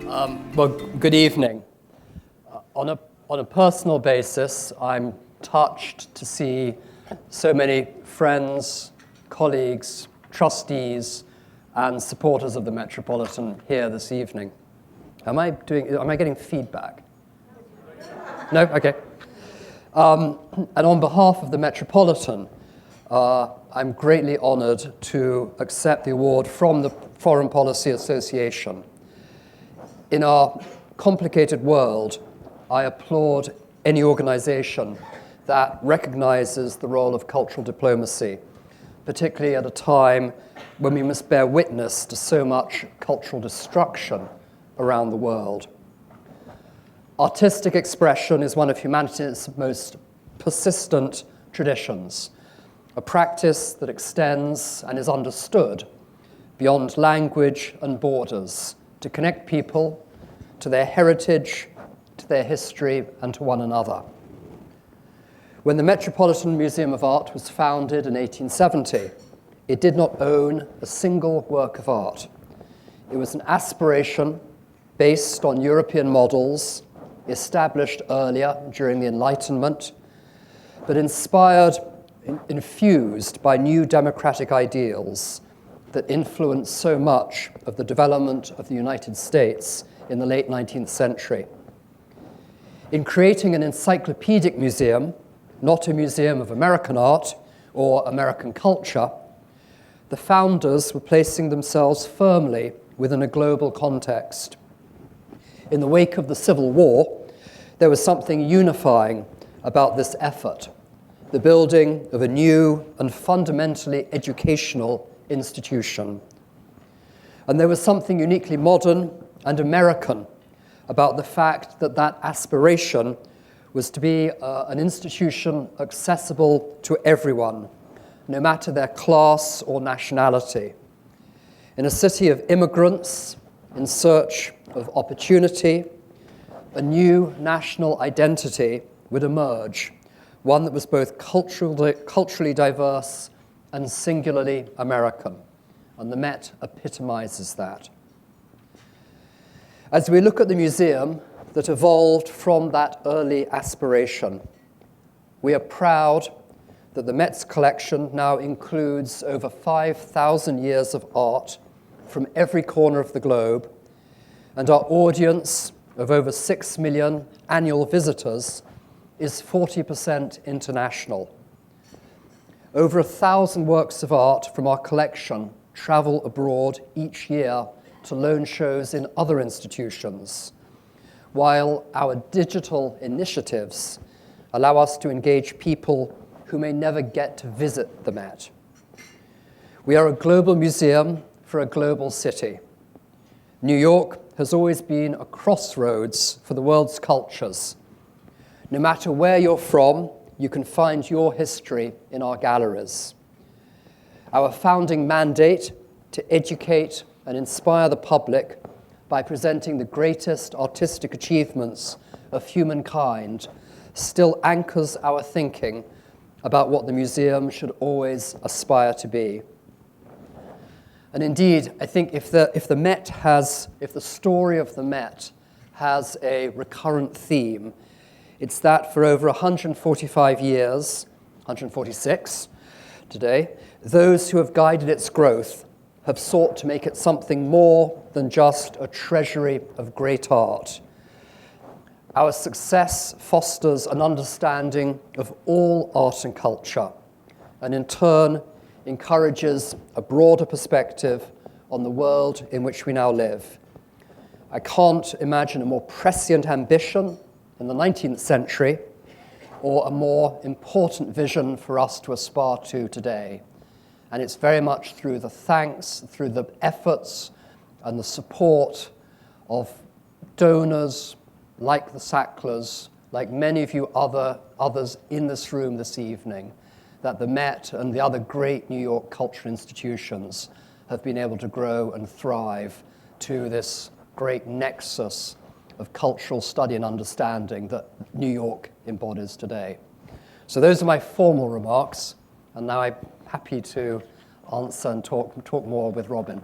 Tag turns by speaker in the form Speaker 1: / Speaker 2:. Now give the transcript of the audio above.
Speaker 1: Well, good evening. On a personal basis, I'm touched to see so many friends, colleagues, trustees, and supporters of the Metropolitan here this evening. Am I getting feedback? No? Okay. And on behalf of the Metropolitan, I'm greatly honored to accept the award from the Foreign Policy Association. In our complicated world, I applaud any organization that recognizes the role of cultural diplomacy, particularly at a time when we must bear witness to so much cultural destruction around the world. Artistic expression is one of humanity's most persistent traditions, a practice that extends and is understood beyond language and borders to connect people to their heritage, to their history, and to one another. When the Metropolitan Museum of Art was founded in 1870, it did not own a single work of art. It was an aspiration based on European models established earlier during the Enlightenment, but infused by new democratic ideals that influenced so much of the development of the United States in the late 19th century. In creating an encyclopedic museum, not a museum of American art or American culture, the founders were placing themselves firmly within a global context. In the wake of the Civil War, there was something unifying about this effort, the building of a new and fundamentally educational institution. And there was something uniquely modern and American about the fact that that aspiration was to be an institution accessible to everyone, no matter their class or nationality. In a city of immigrants in search of opportunity, a new national identity would emerge, one that was both culturally diverse and singularly American, and the Met epitomizes that. As we look at the museum that evolved from that early aspiration, we are proud that the Met's collection now includes over 5,000 years of art from every corner of the globe, and our audience of over 6 million annual visitors is 40% international. Over 1,000 works of art from our collection travel abroad each year to loan shows in other institutions, while our digital initiatives allow us to engage people who may never get to visit the Met. We are a global museum for a global city. New York has always been a crossroads for the world's cultures. No matter where you're from, you can find your history in our galleries. Our founding mandate to educate and inspire the public by presenting the greatest artistic achievements of humankind still anchors our thinking about what the museum should always aspire to be. And indeed, I think if the story of the Met has a recurrent theme, it's that for over 145 years, 146 today, those who have guided its growth have sought to make it something more than just a treasury of great art. Our success fosters an understanding of all art and culture, and in turn encourages a broader perspective on the world in which we now live. I can't imagine a more prescient ambition in the 19th century, or a more important vision for us to aspire to today. And it's very much through the thanks, through the efforts and the support of donors like the Sacklers, like many of you others in this room this evening, that the Met and the other great New York cultural institutions have been able to grow and thrive to this great nexus of cultural study and understanding that New York embodies today. So those are my formal remarks, and now I'm happy to answer and talk more with Robin.